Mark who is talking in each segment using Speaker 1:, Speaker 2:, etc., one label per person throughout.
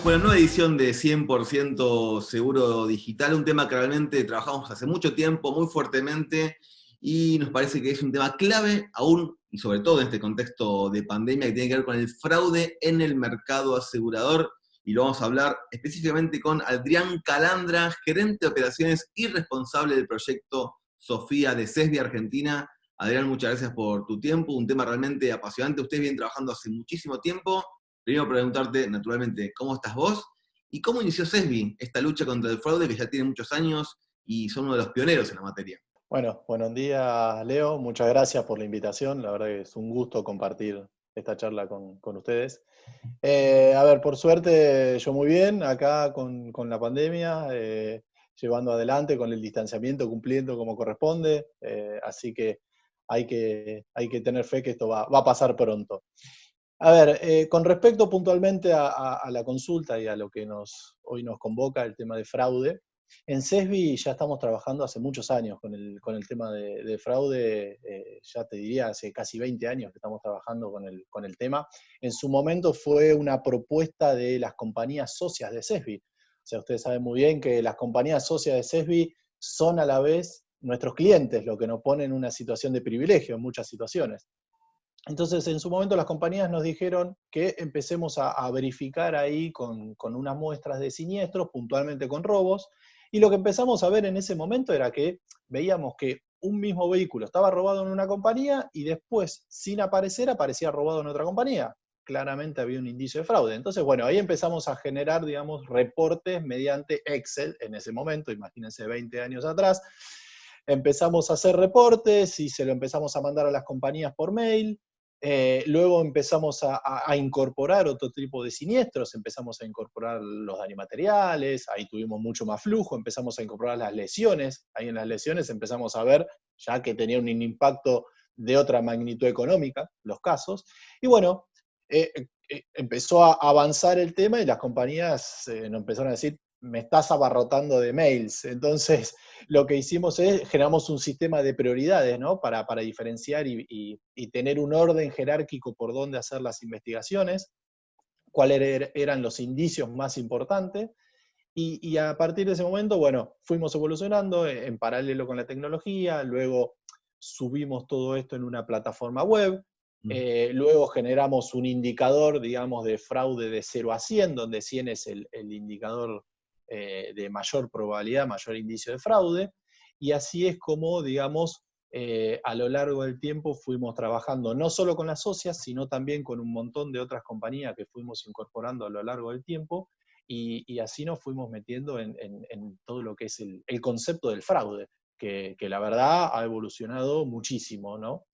Speaker 1: Bueno, nueva edición de 100% Seguro Digital, un tema que realmente trabajamos hace mucho tiempo, muy fuertemente, y nos parece que es un tema clave, aún y sobre todo en este contexto de pandemia, que tiene que ver con el fraude en el mercado asegurador, y lo vamos a hablar específicamente con Adrián Calandra, gerente de operaciones y responsable del proyecto Sofía de CESBI Argentina. Adrián, muchas gracias por tu tiempo, un tema realmente apasionante. Ustedes vienen trabajando hace muchísimo tiempo. Primero preguntarte, naturalmente, ¿cómo estás vos? ¿Y cómo inició CESBI, esta lucha contra el fraude que ya tiene muchos años y son uno de los pioneros en la materia?
Speaker 2: Bueno, buenos días, Leo. Muchas gracias por la invitación. La verdad que es un gusto compartir esta charla con ustedes. A ver, por suerte, yo muy bien, acá con la pandemia, llevando adelante con el distanciamiento, cumpliendo como corresponde. Así que hay que tener fe que esto va a pasar pronto. A ver, con respecto puntualmente a la consulta y a lo que hoy nos convoca, el tema de fraude, en CESBI ya estamos trabajando hace muchos años con el tema de fraude, ya te diría hace casi 20 años que estamos trabajando con el tema. En su momento fue una propuesta de las compañías socias de CESBI. O sea, ustedes saben muy bien que las compañías socias de CESBI son a la vez nuestros clientes, lo que nos pone en una situación de privilegio en muchas situaciones. Entonces, en su momento las compañías nos dijeron que empecemos a verificar ahí con unas muestras de siniestros, puntualmente con robos, y lo que empezamos a ver en ese momento era que veíamos que un mismo vehículo estaba robado en una compañía y después, sin aparecer, aparecía robado en otra compañía. Claramente había un indicio de fraude. Entonces, bueno, ahí empezamos a generar, digamos, reportes mediante Excel en ese momento, imagínense 20 años atrás. Empezamos a hacer reportes y se lo empezamos a mandar a las compañías por mail. Luego empezamos a incorporar otro tipo de siniestros, empezamos a incorporar los daños materiales, ahí tuvimos mucho más flujo, empezamos a incorporar las lesiones, ahí en las lesiones empezamos a ver ya que tenía un impacto de otra magnitud económica, los casos, y bueno, empezó a avanzar el tema y las compañías nos empezaron a decir, me estás abarrotando de mails, entonces lo que hicimos es, generamos un sistema de prioridades, ¿no? Para diferenciar y tener un orden jerárquico por dónde hacer las investigaciones, cuáles eran los indicios más importantes, y a partir de ese momento, bueno, fuimos evolucionando en paralelo con la tecnología, luego subimos todo esto en una plataforma web, luego generamos un indicador, digamos, de fraude de 0 a 100, donde 100 es el indicador de mayor probabilidad, mayor indicio de fraude, y así es como, digamos, a lo largo del tiempo fuimos trabajando no solo con las socias, sino también con un montón de otras compañías que fuimos incorporando a lo largo del tiempo, y así nos fuimos metiendo en todo lo que es el concepto del fraude, que la verdad ha evolucionado muchísimo, ¿no?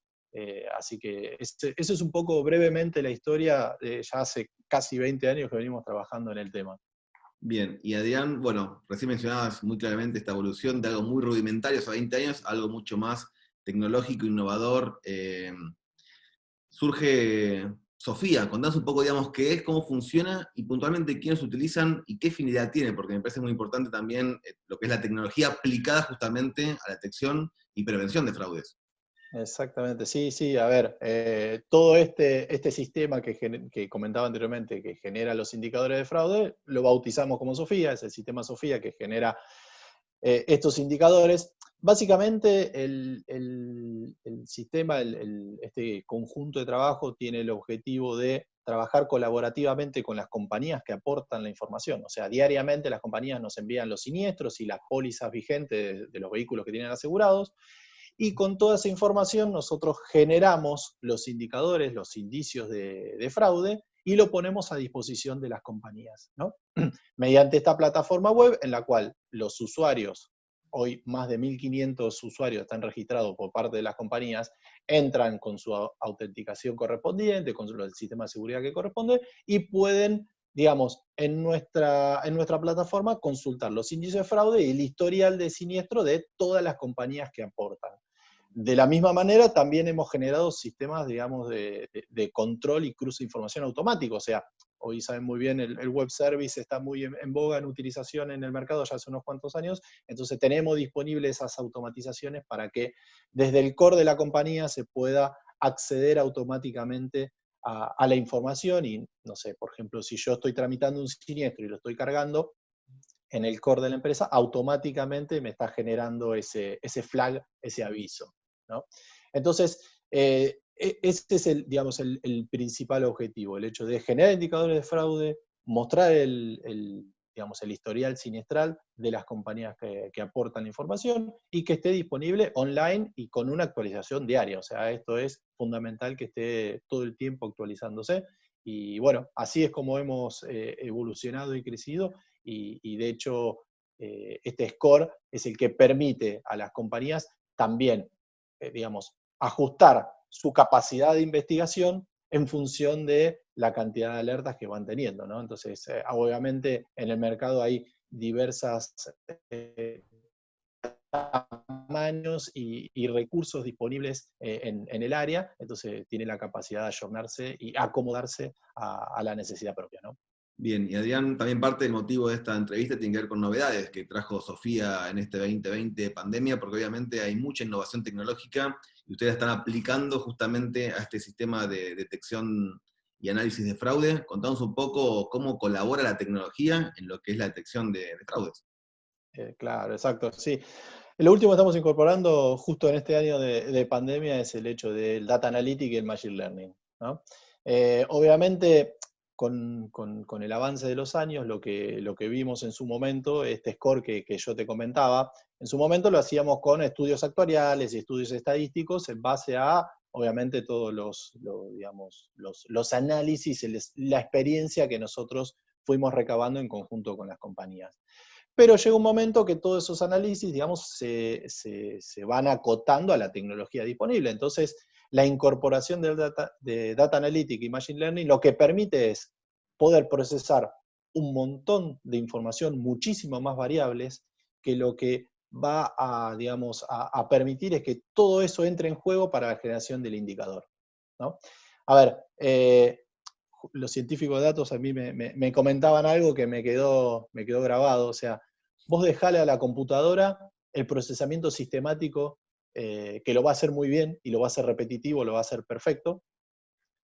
Speaker 2: Así que eso es un poco brevemente la historia de ya hace casi 20 años que venimos trabajando en el tema.
Speaker 1: Bien, y Adrián, bueno, recién mencionabas muy claramente esta evolución de algo muy rudimentario hace 20 años, a algo mucho más tecnológico, innovador. Surge Sofía, contanos un poco, digamos, qué es, cómo funciona y puntualmente quiénes utilizan y qué finalidad tiene, porque me parece muy importante también lo que es la tecnología aplicada justamente a la detección y prevención de fraudes.
Speaker 2: Exactamente, sí, sí, a ver, todo este sistema que comentaba anteriormente, que genera los indicadores de fraude, lo bautizamos como Sofía, es el sistema Sofía que genera estos indicadores. Básicamente el sistema, este conjunto de trabajo tiene el objetivo de trabajar colaborativamente con las compañías que aportan la información. O sea, diariamente las compañías nos envían los siniestros y las pólizas vigentes de los vehículos que tienen asegurados, y con toda esa información nosotros generamos los indicadores, los indicios de fraude, y lo ponemos a disposición de las compañías, ¿no? Mediante esta plataforma web en la cual los usuarios, hoy más de 1.500 usuarios están registrados por parte de las compañías, entran con su autenticación correspondiente, con el sistema de seguridad que corresponde, y pueden, digamos, en nuestra plataforma consultar los índices de fraude y el historial de siniestro de todas las compañías que aportan. De la misma manera, también hemos generado sistemas, digamos, de control y cruce de información automático. O sea, hoy saben muy bien, el web service está muy en boga en utilización en el mercado ya hace unos cuantos años, entonces tenemos disponibles esas automatizaciones para que desde el core de la compañía se pueda acceder automáticamente a la información y, no sé, por ejemplo, si yo estoy tramitando un siniestro y lo estoy cargando en el core de la empresa, automáticamente me está generando ese flag, ese aviso, ¿no? Entonces, este es digamos, el principal objetivo, el hecho de generar indicadores de fraude, mostrar digamos, el historial siniestral de las compañías que aportan información y que esté disponible online y con una actualización diaria. O sea, esto es fundamental que esté todo el tiempo actualizándose. Y bueno, así es como hemos evolucionado y crecido y de hecho este score es el que permite a las compañías también, digamos, ajustar su capacidad de investigación en función de la cantidad de alertas que van teniendo, ¿no? Entonces, obviamente en el mercado hay diversas tamaños y recursos disponibles en el área, entonces tiene la capacidad de ayornarse y acomodarse a la necesidad propia, ¿no?
Speaker 1: Bien, y Adrián, también parte del motivo de esta entrevista tiene que ver con novedades que trajo Sofía en este 2020 de pandemia, porque obviamente hay mucha innovación tecnológica y ustedes están aplicando justamente a este sistema de detección y análisis de fraude. Contanos un poco cómo colabora la tecnología en lo que es la detección de fraudes.
Speaker 2: Claro, exacto, sí. Lo último que estamos incorporando justo en este año de pandemia es el hecho del data analytics y el machine learning, ¿no? Obviamente, con el avance de los años, lo que vimos en su momento, este score que yo te comentaba, en su momento lo hacíamos con estudios actuariales y estudios estadísticos en base a, obviamente, todos digamos, los análisis, la experiencia que nosotros fuimos recabando en conjunto con las compañías. Pero llega un momento que todos esos análisis, digamos, se van acotando a la tecnología disponible. Entonces, la incorporación de data Analytics y Machine Learning lo que permite es poder procesar un montón de información, muchísimo más variables, que lo que va a, digamos, a permitir es que todo eso entre en juego para la generación del indicador, ¿no? A ver, los científicos de datos a mí me comentaban algo que me quedó grabado, o sea, vos dejale a la computadora el procesamiento sistemático, que lo va a hacer muy bien y lo va a hacer repetitivo, lo va a hacer perfecto,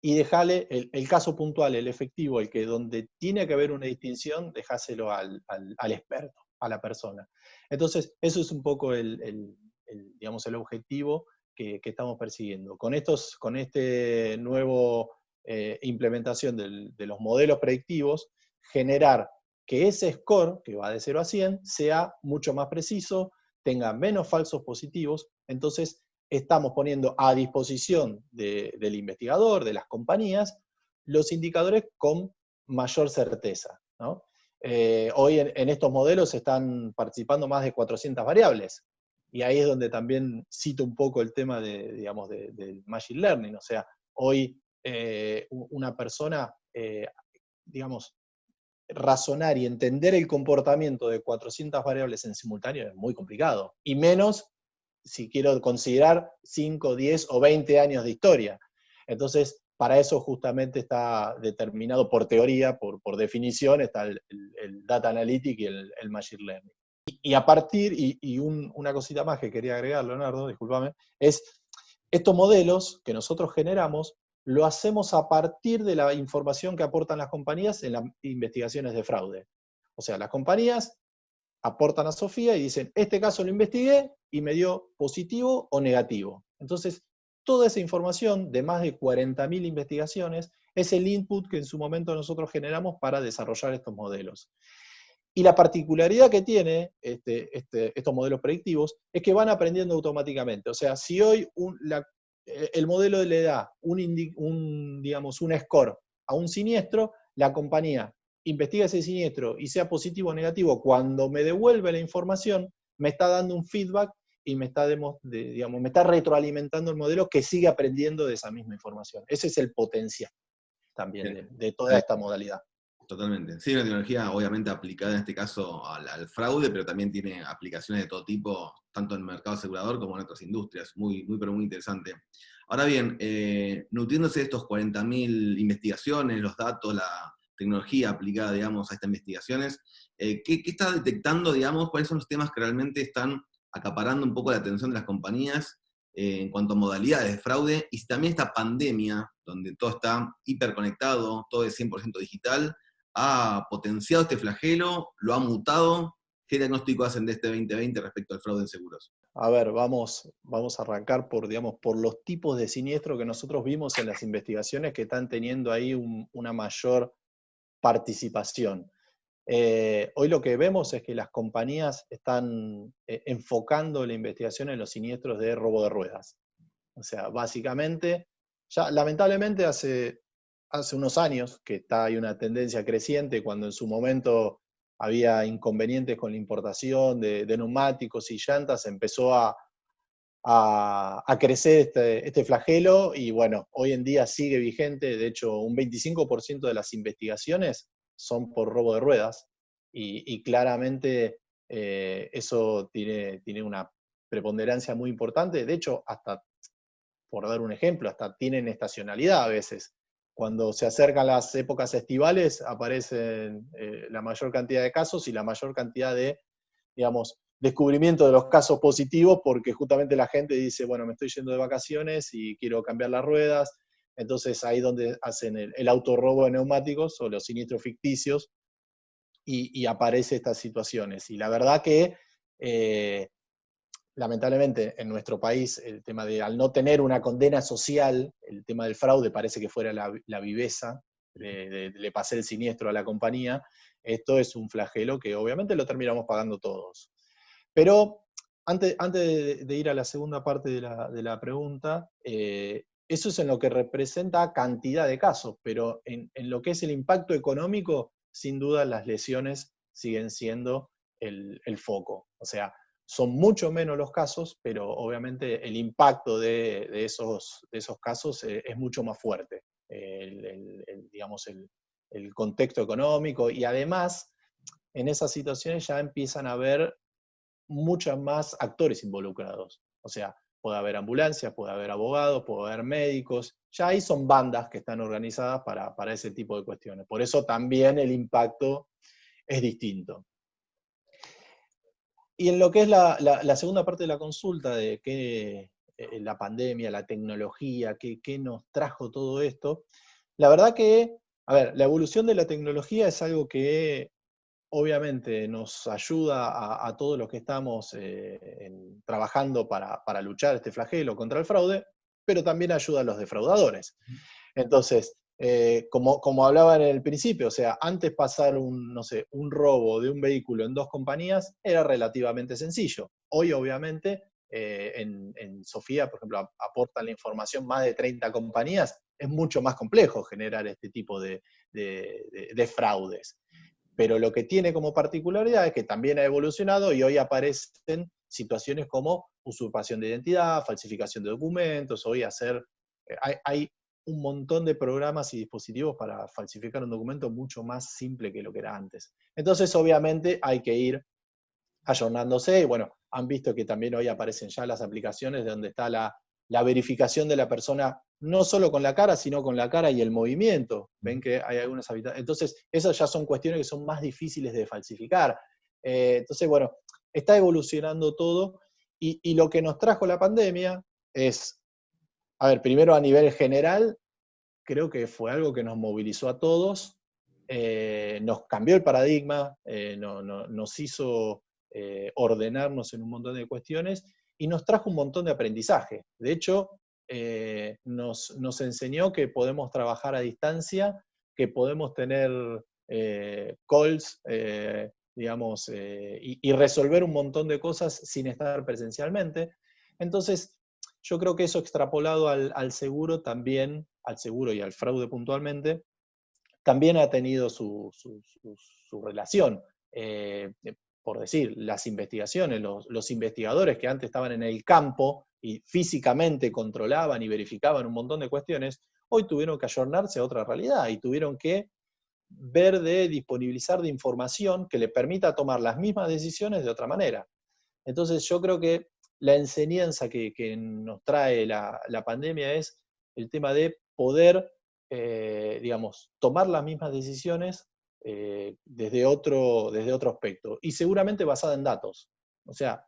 Speaker 2: y dejale el caso puntual, el efectivo, el que donde tiene que haber una distinción, dejáselo al experto, a la persona. Entonces, eso es un poco digamos, el objetivo que estamos persiguiendo. Con este nuevo implementación de los modelos predictivos, generar que ese score, que va de 0 a 100, sea mucho más preciso, tenga menos falsos positivos, entonces estamos poniendo a disposición del investigador, de las compañías, los indicadores con mayor certeza, ¿no? Hoy en estos modelos están participando más de 400 variables, y ahí es donde también cito un poco el tema digamos, del machine learning, o sea, hoy una persona, digamos, razonar y entender el comportamiento de 400 variables en simultáneo es muy complicado, y menos si quiero considerar 5, 10 o 20 años de historia. Entonces, para eso justamente está determinado por teoría, por definición, está el data analytics y el machine learning. Y a partir, una cosita más que quería agregar, Leonardo, discúlpame, es estos modelos que nosotros generamos, lo hacemos a partir de la información que aportan las compañías en las investigaciones de fraude. O sea, las compañías aportan a Sofía y dicen, este caso lo investigué y me dio positivo o negativo. Entonces, toda esa información de más de 40.000 investigaciones es el input que en su momento nosotros generamos para desarrollar estos modelos. Y la particularidad que tiene estos modelos predictivos es que van aprendiendo automáticamente. O sea, si hoy el modelo le da digamos, un score a un siniestro, la compañía investiga ese siniestro y sea positivo o negativo, cuando me devuelve la información, me está dando un feedback y digamos, me está retroalimentando el modelo que sigue aprendiendo de esa misma información. Ese es el potencial también de toda esta modalidad.
Speaker 1: Totalmente. Sí, una tecnología obviamente aplicada en este caso al fraude, pero también tiene aplicaciones de todo tipo, tanto en el mercado asegurador como en otras industrias. Muy, muy, pero muy interesante. Ahora bien, nutriéndose de estos 40.000 investigaciones, los datos, la tecnología aplicada, digamos, a estas investigaciones, ¿qué está detectando, digamos, cuáles son los temas que realmente están acaparando un poco la atención de las compañías en cuanto a modalidades de fraude, y también esta pandemia, donde todo está hiperconectado, todo es 100% digital, ha potenciado este flagelo, lo ha mutado. ¿Qué diagnóstico hacen de este 2020 respecto al fraude en seguros?
Speaker 2: A ver, vamos a arrancar por, digamos, por los tipos de siniestro que nosotros vimos en las investigaciones que están teniendo ahí una mayor participación. Hoy lo que vemos es que las compañías están enfocando la investigación en los siniestros de robo de ruedas. O sea, básicamente, ya lamentablemente hace unos años que hay una tendencia creciente, cuando en su momento había inconvenientes con la importación de neumáticos y llantas, empezó a crecer este flagelo y bueno, hoy en día sigue vigente. De hecho, un 25% de las investigaciones son por robo de ruedas y claramente eso tiene una preponderancia muy importante. De hecho, hasta, por dar un ejemplo, hasta tienen estacionalidad a veces. Cuando se acercan las épocas estivales aparecen la mayor cantidad de casos y la mayor cantidad de, digamos, descubrimiento de los casos positivos, porque justamente la gente dice, bueno, me estoy yendo de vacaciones y quiero cambiar las ruedas. Entonces ahí es donde hacen el autorrobo de neumáticos o los siniestros ficticios y aparece estas situaciones. Y la verdad que lamentablemente en nuestro país el tema de, al no tener una condena social, el tema del fraude parece que fuera la viveza, le pasé el siniestro a la compañía. Esto es un flagelo que obviamente lo terminamos pagando todos. Pero antes de ir a la segunda parte de la pregunta, eso es en lo que representa cantidad de casos, pero en lo que es el impacto económico, sin duda las lesiones siguen siendo el foco. O sea, son mucho menos los casos, pero obviamente el impacto de esos casos es mucho más fuerte. Digamos, el contexto económico, y además en esas situaciones ya empiezan a haber muchos más actores involucrados. O sea, puede haber ambulancias, puede haber abogados, puede haber médicos. Ya ahí son bandas que están organizadas para ese tipo de cuestiones. Por eso también el impacto es distinto. Y en lo que es la segunda parte de la consulta, de qué la pandemia, la tecnología, qué nos trajo todo esto, la verdad que, a ver, la evolución de la tecnología es algo que obviamente nos ayuda a todos los que estamos trabajando para luchar este flagelo contra el fraude, pero también ayuda a los defraudadores. Entonces, como hablaba en el principio, o sea, antes pasar no sé, un robo de un vehículo en dos compañías era relativamente sencillo. Hoy, obviamente, en Sofía, por ejemplo, aportan la información más de 30 compañías, es mucho más complejo generar este tipo de fraudes. Pero lo que tiene como particularidad es que también ha evolucionado y hoy aparecen situaciones como usurpación de identidad, falsificación de documentos, hoy hay un montón de programas y dispositivos para falsificar un documento mucho más simple que lo que era antes. Entonces, obviamente, hay que ir ayornándose, y bueno, han visto que también hoy aparecen ya las aplicaciones donde está la verificación de la persona, no solo con la cara, sino con la cara y el movimiento. Ven que hay algunas habilidades. Entonces, esas ya son cuestiones que son más difíciles de falsificar. Entonces, bueno, está evolucionando todo, y lo que nos trajo la pandemia es, a ver, primero a nivel general, creo que fue algo que nos movilizó a todos, nos cambió el paradigma, nos hizo ordenarnos en un montón de cuestiones y nos trajo un montón de aprendizaje. De hecho, nos enseñó que podemos trabajar a distancia, que podemos tener calls, digamos, y resolver un montón de cosas sin estar presencialmente. Entonces, yo creo que eso extrapolado al seguro también, al seguro y al fraude puntualmente, también ha tenido su relación. Por decir, las investigaciones, los investigadores que antes estaban en el campo y físicamente controlaban y verificaban un montón de cuestiones, hoy tuvieron que ayornarse a otra realidad y tuvieron que ver de disponibilizar de información que le permita tomar las mismas decisiones de otra manera. Entonces yo creo que la enseñanza que nos trae la pandemia es el tema de poder, digamos, tomar las mismas decisiones desde otro aspecto, y seguramente basada en datos. O sea,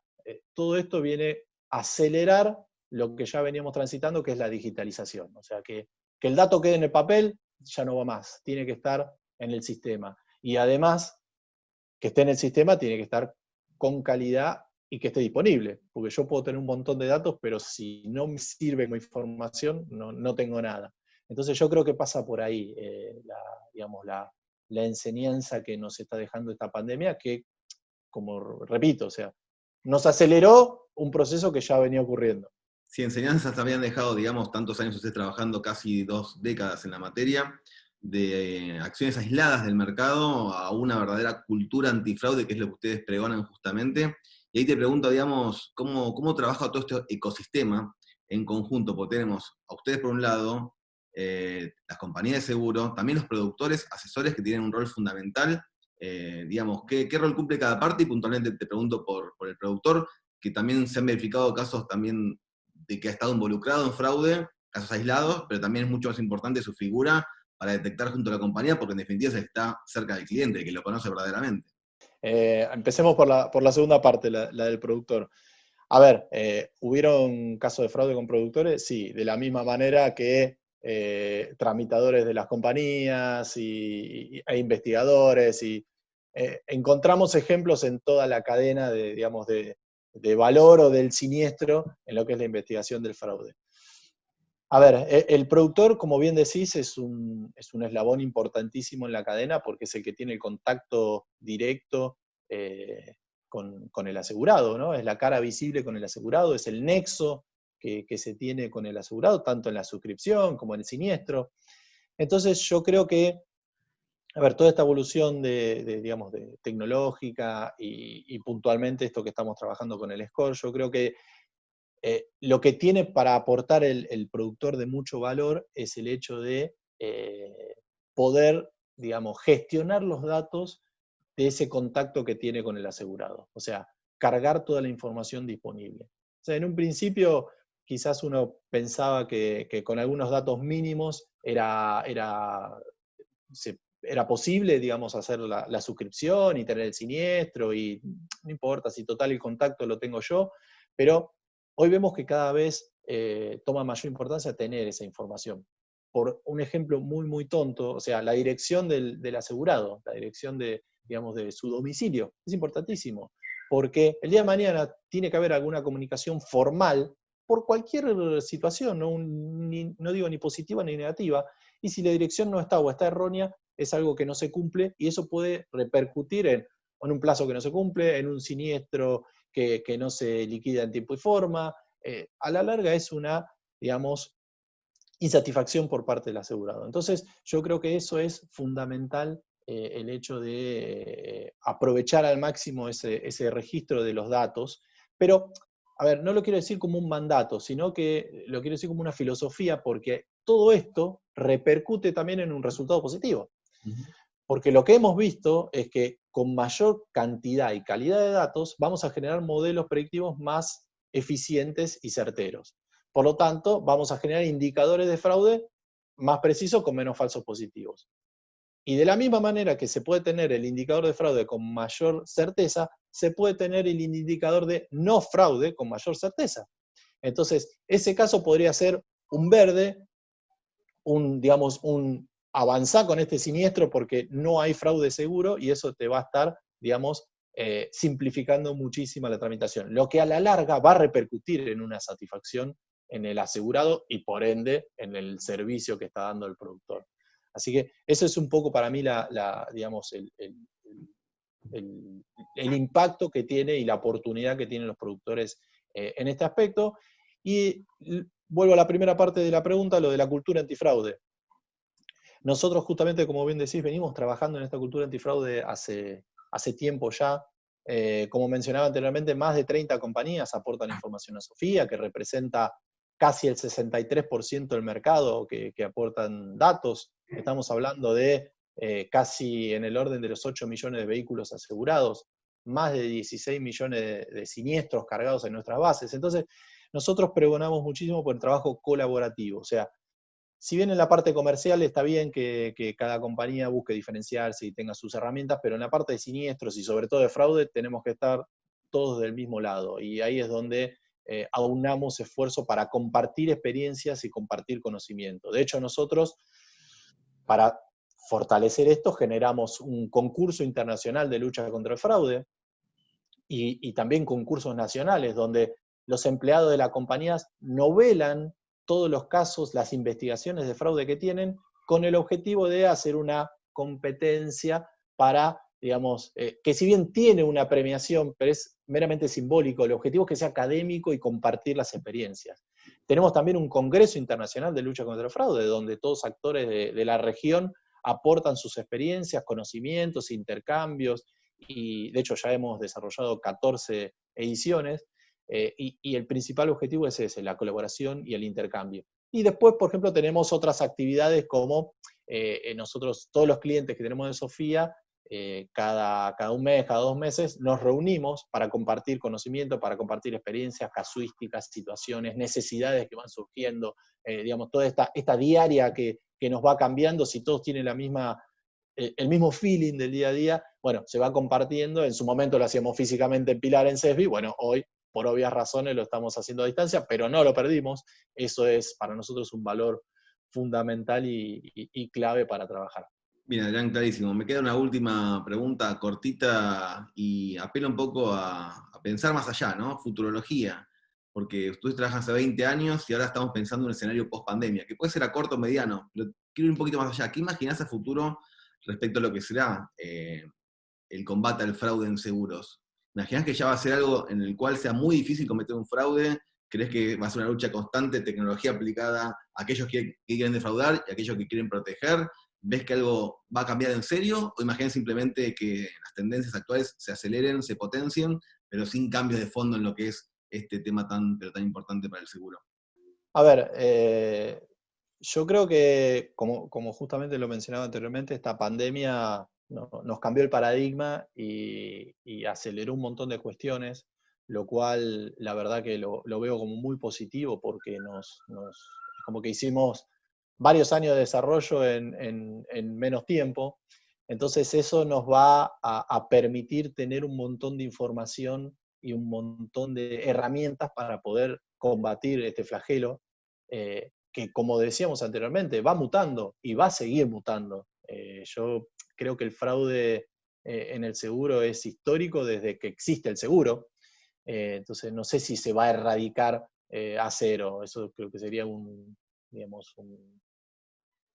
Speaker 2: todo esto viene a acelerar lo que ya veníamos transitando, que es la digitalización. O sea, que el dato quede en el papel ya no va más, tiene que estar en el sistema. Y además, que esté en el sistema tiene que estar con calidad y que esté disponible, porque yo puedo tener un montón de datos, pero si no me sirve como información, no tengo nada. Entonces yo creo que pasa por ahí digamos, la enseñanza que nos está dejando esta pandemia, que, como repito, o sea, nos aceleró un proceso que ya venía ocurriendo.
Speaker 1: Si enseñanzas también han dejado, digamos, tantos años ustedes trabajando, casi 2 décadas en la materia, de acciones aisladas del mercado a una verdadera cultura antifraude, que es lo que ustedes pregonan justamente. Y ahí te pregunto, digamos, ¿cómo trabaja todo este ecosistema en conjunto? Porque tenemos a ustedes por un lado, las compañías de seguro, también los productores, asesores que tienen un rol fundamental. Digamos, ¿qué rol cumple cada parte? Y puntualmente te pregunto por el productor, que también se han verificado casos también de que ha estado involucrado en fraude, casos aislados, pero también es mucho más importante su figura para detectar junto a la compañía, porque en definitiva se está cerca del cliente, que lo conoce verdaderamente.
Speaker 2: Empecemos por la segunda parte, la del productor. A ver, ¿hubieron casos de fraude con productores? Sí, de la misma manera que tramitadores de las compañías e investigadores. Encontramos ejemplos en toda la cadena digamos, de valor o del siniestro en lo que es la investigación del fraude. A ver, el productor, como bien decís, es un eslabón importantísimo en la cadena porque es el que tiene el contacto directo con el asegurado, ¿no? Es la cara visible con el asegurado, es el nexo que se tiene con el asegurado, tanto en la suscripción como en el siniestro. Entonces yo creo que, a ver, toda esta evolución digamos, de tecnológica y puntualmente esto que estamos trabajando con el score, yo creo que lo que tiene para aportar el productor de mucho valor es el hecho de poder, digamos, gestionar los datos de ese contacto que tiene con el asegurado. O sea, cargar toda la información disponible. O sea, en un principio quizás uno pensaba que con algunos datos mínimos era posible, digamos, hacer la suscripción y tener el siniestro, y no importa si total el contacto lo tengo yo, pero hoy vemos que cada vez toma mayor importancia tener esa información. Por un ejemplo muy, muy tonto, o sea, la dirección del asegurado, la dirección digamos, de su domicilio, es importantísimo, porque el día de mañana tiene que haber alguna comunicación formal por cualquier situación, no digo ni positiva ni negativa, y si la dirección no está o está errónea, es algo que no se cumple y eso puede repercutir en un plazo que no se cumple, en un siniestro que no se liquida en tiempo y forma. A la larga es una, digamos, insatisfacción por parte del asegurado. Entonces, yo creo que eso es fundamental, el hecho de aprovechar al máximo ese registro de los datos, pero, a ver, no lo quiero decir como un mandato, sino que lo quiero decir como una filosofía, porque todo esto repercute también en un resultado positivo. Porque lo que hemos visto es que con mayor cantidad y calidad de datos vamos a generar modelos predictivos más eficientes y certeros. Por lo tanto, vamos a generar indicadores de fraude más precisos con menos falsos positivos. Y de la misma manera que se puede tener el indicador de fraude con mayor certeza, se puede tener el indicador de no fraude con mayor certeza. Entonces, ese caso podría ser un verde, digamos, avanzar con este siniestro porque no hay fraude seguro y eso te va a estar, digamos, simplificando muchísimo la tramitación, lo que a la larga va a repercutir en una satisfacción en el asegurado y por ende en el servicio que está dando el productor. Así que eso es un poco para mí digamos, el impacto que tiene y la oportunidad que tienen los productores en este aspecto. Y vuelvo a la primera parte de la pregunta, lo de la cultura antifraude. Nosotros justamente, como bien decís, venimos trabajando en esta cultura antifraude hace tiempo ya. Como mencionaba anteriormente, más de 30 compañías aportan información a Sofía, que representa casi el 63% del mercado que aportan datos. Estamos hablando de casi en el orden de los 8 millones de vehículos asegurados, más de 16 millones de siniestros cargados en nuestras bases. Entonces, nosotros pregonamos muchísimo por el trabajo colaborativo. O sea, si bien en la parte comercial está bien que cada compañía busque diferenciarse y tenga sus herramientas, pero en la parte de siniestros y sobre todo de fraude tenemos que estar todos del mismo lado. Y ahí es donde aunamos esfuerzo para compartir experiencias y compartir conocimiento. De hecho, nosotros, para fortalecer esto, generamos un concurso internacional de lucha contra el fraude y también concursos nacionales, donde los empleados de las compañías novelan todos los casos, las investigaciones de fraude que tienen, con el objetivo de hacer una competencia para, digamos, que si bien tiene una premiación, pero es meramente simbólico, el objetivo es que sea académico y compartir las experiencias. Tenemos también un Congreso Internacional de Lucha contra el Fraude, donde todos actores de la región aportan sus experiencias, conocimientos, intercambios, y de hecho ya hemos desarrollado 14 ediciones, y el principal objetivo es ese, la colaboración y el intercambio. Y después, por ejemplo, tenemos otras actividades como nosotros, todos los clientes que tenemos de Sofía, cada un mes, cada 2 meses, nos reunimos para compartir conocimiento, para compartir experiencias, casuísticas, situaciones, necesidades que van surgiendo, digamos, toda esta diaria que nos va cambiando, si todos tienen el mismo feeling del día a día, bueno, se va compartiendo. En su momento lo hacíamos físicamente en Pilar, en CESBI, bueno, hoy, por obvias razones, lo estamos haciendo a distancia, pero no lo perdimos. Eso es para nosotros un valor fundamental y clave para trabajar.
Speaker 1: Bien, Adrián, clarísimo. Me queda una última pregunta cortita y apela un poco a pensar más allá, ¿no? Futurología. Porque ustedes trabajan hace 20 años y ahora estamos pensando en un escenario post-pandemia, que puede ser a corto o mediano, pero quiero ir un poquito más allá. ¿Qué imaginás a futuro respecto a lo que será el combate al fraude en seguros? ¿Imaginás que ya va a ser algo en el cual sea muy difícil cometer un fraude? ¿Crees que va a ser una lucha constante, tecnología aplicada a aquellos que quieren defraudar y a aquellos que quieren proteger? ¿Ves que algo va a cambiar en serio? ¿O imaginas simplemente que las tendencias actuales se aceleren, se potencien, pero sin cambios de fondo en lo que es este tema pero tan importante para el seguro?
Speaker 2: A ver, yo creo que, como justamente lo mencionaba anteriormente, esta pandemia nos cambió el paradigma y aceleró un montón de cuestiones, lo cual la verdad que lo veo como muy positivo, porque como que hicimos varios años de desarrollo en menos tiempo. Entonces eso nos va a permitir tener un montón de información y un montón de herramientas para poder combatir este flagelo, que, como decíamos anteriormente, va mutando y va a seguir mutando. Yo creo que el fraude en el seguro es histórico desde que existe el seguro. Entonces no sé si se va a erradicar a cero. Eso creo que sería digamos,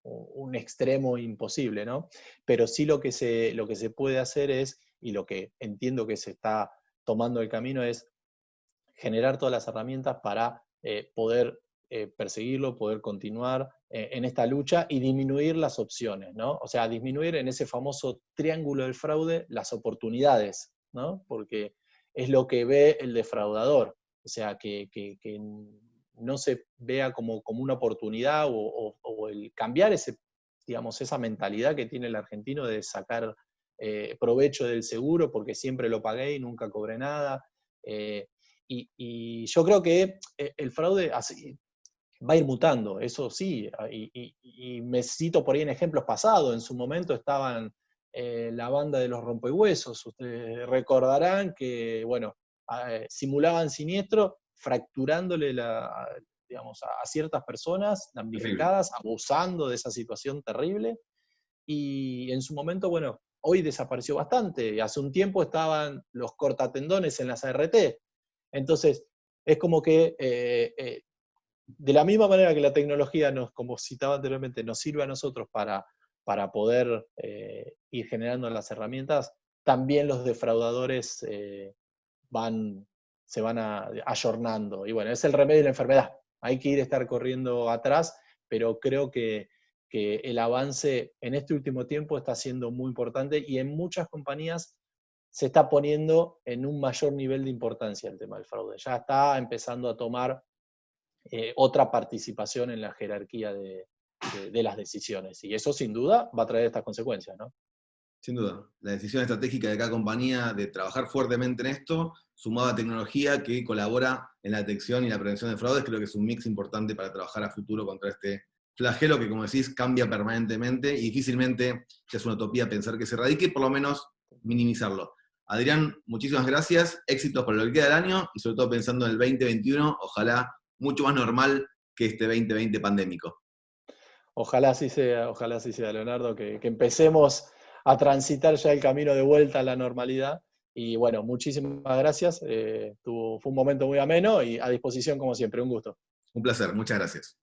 Speaker 2: un extremo imposible, ¿no? Pero sí lo que se puede hacer es, y lo que entiendo que se está tomando el camino, es generar todas las herramientas para poder perseguirlo, poder continuar en esta lucha y disminuir las opciones, ¿no? O sea, disminuir en ese famoso triángulo del fraude las oportunidades, ¿no? Porque es lo que ve el defraudador. O sea, que no se vea como una oportunidad o el cambiar digamos, esa mentalidad que tiene el argentino de sacar provecho del seguro porque siempre lo pagué y nunca cobré nada. Y yo creo que el fraude va a ir mutando, eso sí, y me cito por ahí en ejemplos pasados. En su momento estaban la banda de los rompehuesos, ustedes recordarán que, bueno, simulaban siniestro fracturándole digamos, a ciertas personas damnificadas, abusando de esa situación terrible, y en su momento, bueno, hoy desapareció bastante. Hace un tiempo estaban los cortatendones en las ART. Entonces, es como que de la misma manera que la tecnología, como citaba anteriormente, nos sirve a nosotros para poder ir generando las herramientas, también los defraudadores se van ayornando. Y bueno, es el remedio de la enfermedad. Hay que estar corriendo atrás, pero creo que el avance en este último tiempo está siendo muy importante y en muchas compañías se está poniendo en un mayor nivel de importancia el tema del fraude. Ya está empezando a tomar otra participación en la jerarquía de las decisiones. Y eso sin duda va a traer estas consecuencias, ¿no?
Speaker 1: Sin duda. La decisión estratégica de cada compañía de trabajar fuertemente en esto, sumada a tecnología que colabora en la detección y la prevención de fraudes, creo que es un mix importante para trabajar a futuro contra este flagelo que, como decís, cambia permanentemente y difícilmente, ya es una utopía pensar que se erradique, por lo menos minimizarlo. Adrián, muchísimas gracias, éxitos por lo que queda del año y sobre todo pensando en el 2021, ojalá mucho más normal que este 2020 pandémico.
Speaker 2: Ojalá así sea, Leonardo, que empecemos a transitar ya el camino de vuelta a la normalidad. Y bueno, muchísimas gracias. Fue un momento muy ameno y a disposición como siempre. Un gusto.
Speaker 1: Un placer, muchas gracias.